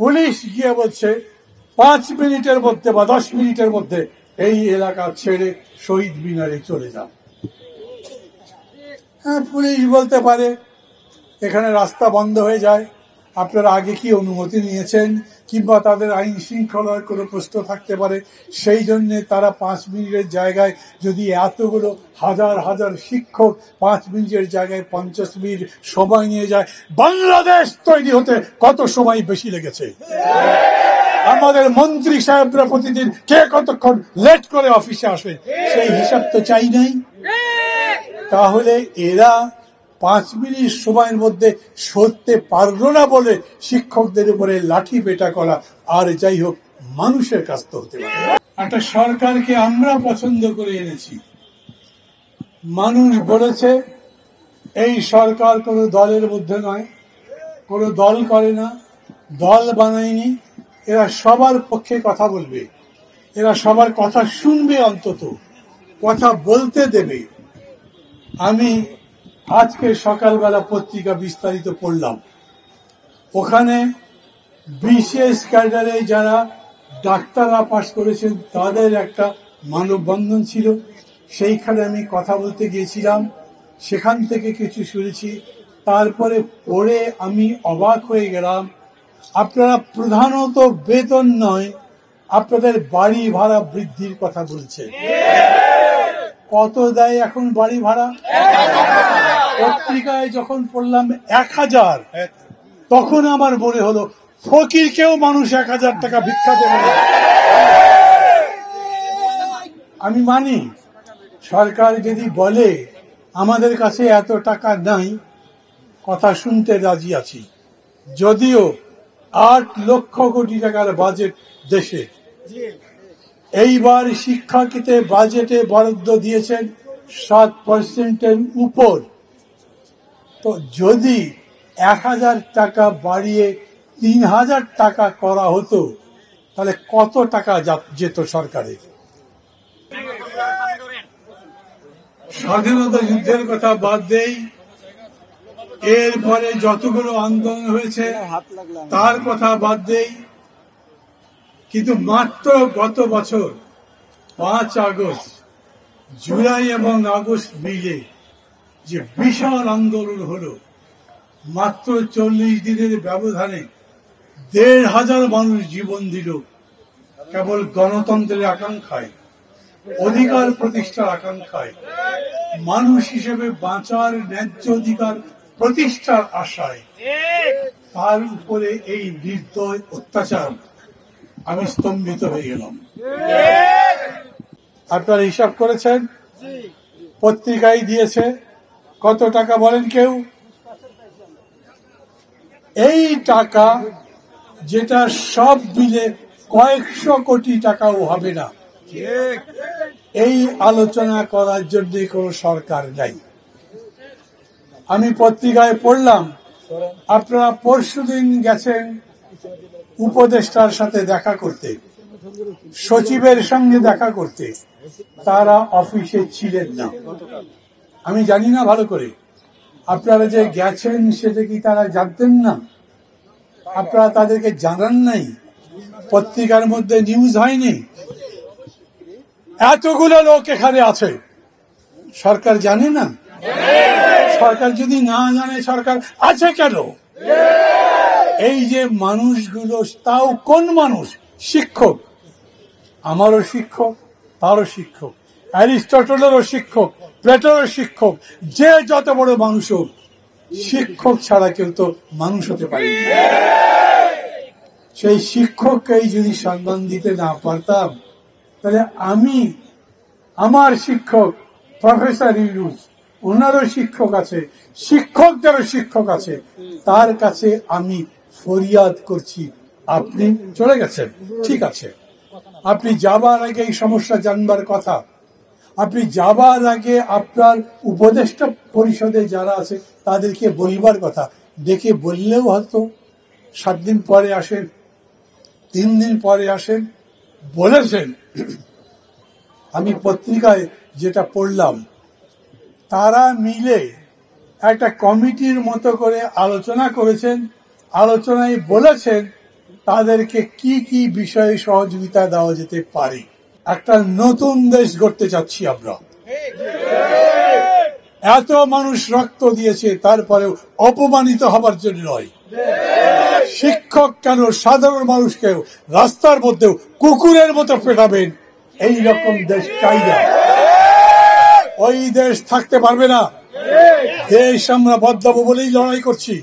Police গিয়ে বলছে 5 মিনিটের মধ্যে বা 10 মিনিটের মধ্যে এই এলাকা ছেড়ে শহীদ মিনারে চলে যান। হ্যাঁ, পুলিশ বলতে পারে এখানে রাস্তা বন্ধ হয়ে যায়, আপনারা আগে কি অনুমতি নিয়েছেন, কিংবা তাদের আইন শৃঙ্খলার কোনো প্রশ্ন থাকতে পারে, সেই জন্যে তারা 5 মিনিটের জায়গায় যদি এতগুলো হাজার হাজার শিক্ষক 5 মিনিটের জায়গায় 50 মিনিট সময় নিয়ে যায়। বাংলাদেশ তৈরি হতে কত সময় বেশি লেগেছে? আমাদের মন্ত্রী সাহেবরা প্রতিদিন কে কতক্ষণ লেট করে অফিসে আসে, সেই হিসাব তো চাই নাই। তাহলে এরা 5 মিনিট সময়ের মধ্যে সরতে পারল না বলে শিক্ষকদের উপরে লাঠি পেটা করা আর যাই হোক মানুষের কাজ তো হতে পারে। একটা সরকারকে আমরা পছন্দ করে এনেছি, মানুষ বলেছে এই সরকার কোনো দলের মধ্যে নয়, কোনো দল করে না, দল বানায়নি, এরা সবার পক্ষে কথা বলবে, এরা সবার কথা শুনবে, অন্তত কথা বলতে দেবে। আমি আজকে সকালবেলা পত্রিকা বিস্তারিত পড়লাম, ওখানে বিশেষ ক্যাডারে যারা ডাক্তাররা পাশ করেছেন তাদের একটা মানববন্ধন ছিল, সেইখানে আমি কথা বলতে গিয়েছিলাম, সেখান থেকে কিছু শুনেছি। তারপরে পড়ে আমি অবাক হয়ে গেলাম, আপনারা প্রধানত বেতন নয়, আপনাদের বাড়ি ভাড়া বৃদ্ধির কথা বলছে। কত দেয় এখন বাড়ি ভাড়া? পত্রিকায় যখন পড়লাম 1000, তখন আমার মনে হলো ফকিরকেও মানুষ 1000 টাকা ভিক্ষা দেবে না। আমি মানি সরকার যদি বলে আমাদের কাছে এত টাকা নাই, কথা শুনতে রাজি আছি, যদিও 8 লক্ষ কোটি টাকার বাজেট দেশে। এইবার শিক্ষা ক্ষেত্রে বাজেটে বরাদ্দ দিয়েছেন 7%-এর উপর। তো যদি 1000 টাকা বাড়িয়ে 3000 টাকা করা হতো, তাহলে কত টাকা যেত সরকারের? স্বাধীনতা যুদ্ধের কথা বাদ দেই, এরপরে যতগুলো আন্দোলন হয়েছে তার কথা বাদ দেই, কিন্তু মাত্র গত বছর 5 আগস্ট, জুলাই এবং আগস্ট মিলে যে বিশাল আন্দোলন হলো, মাত্র 40 দিনের ব্যবধানে 1500 মানুষ জীবন দিল কেবল গণতন্ত্রের আকাঙ্ক্ষায়, অধিকার প্রতিষ্ঠার আকাঙ্ক্ষায়, মানুষ হিসেবে বাঁচার ন্যায্য অধিকার প্রতিষ্ঠার আশায়। তার উপরে এই নির্দয় অত্যাচার, আমি স্তম্ভিত হয়ে গেলাম। আপনারা হিসাব করেছেন, পত্রিকায় দিয়েছে, কত টাকা বলেন কেউ? এই টাকা, যেটা সব মিলে কয়েকশো কোটি টাকাও হবে না, এই আলোচনা করার জন্য কোনো সরকার নাই। আমি পত্রিকায় পড়লাম আপনারা পরশুদিন গেছেন উপদেষ্টার সাথে দেখা করতে, সচিবের সঙ্গে দেখা করতে, তারা অফিসে ছিলেন না। আমি জানি না ভালো করে, আপনারা যে গেছেন সেটা কি তারা জানতেন না? আপনারা তাদেরকে জানান নাই? পত্রিকার মধ্যে নিউজ হয়নি? এতগুলো লোক এখানে আছে, সরকার জানে না? সরকার যদি না জানে সরকার আছে কেন? এই যে মানুষগুলো, তাও কোন মানুষ? শিক্ষক, আমারও শিক্ষক, তারও শিক্ষক, অ্যারিস্টটলেরও শিক্ষক, প্লেটোরও শিক্ষক, যে যত বড় মানুষ হোক, শিক্ষক ছাড়া কেউ তো মানুষ হতে পারে না। সেই শিক্ষককেই যদি সম্মান দিতে না পারতাম, তাহলে আমি, আমার শিক্ষক প্রফেসর ইউনুস, ওনারও শিক্ষক আছে, শিক্ষকদেরও শিক্ষক আছে, তার কাছে আমি ফরিয়াদ করছি, আপনি চলে গেছেন, ঠিক আছে, আপনি যাবার আগে এই সমস্যা জানবার কথা, আপনি যাবার আগে আপনার উপদেষ্টা পরিষদে যারা আছে তাদেরকে বলবার কথা, ডেকে বললেও হয়তো 7 দিন পরে আসেন, 3 দিন পরে আসেন, বলেছেন। আমি পত্রিকায় যেটা পড়লাম, তারা মিলে একটা কমিটির মতো করে আলোচনা করেছেন, আলোচনায় বলেছেন তাদেরকে কি কি বিষয়ে সহযোগিতা দেওয়া যেতে পারে। একটা নতুন দেশ গড়তে চাচ্ছি আমরা। এত মানুষ রক্ত দিয়েছে, তারপরেও অপমানিত হবার জন্য নয়। শিক্ষক কেন, সাধারণ মানুষকেও রাস্তার মধ্যেও কুকুরের মতো পেটাবেন, এই রকম দেশ চাই না। ওই দেশ থাকতে পারবে না। দেশ আমরা বদলাবো বলেই লড়াই করছি।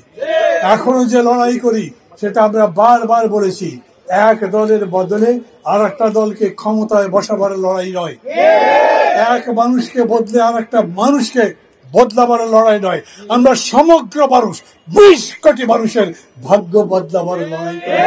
এখনো যে লড়াই করি সেটা আমরা বারবার বলেছি, এক দলের বদলে আর একটা দলকে ক্ষমতায় বসাবার লড়াই নয়, এক মানুষকে বদলে আর একটা মানুষকে বদলাবার লড়াই নয়। আমরা সমগ্র মানুষ, 20 কোটি মানুষের ভাগ্য বদলাবার লড়াই করি।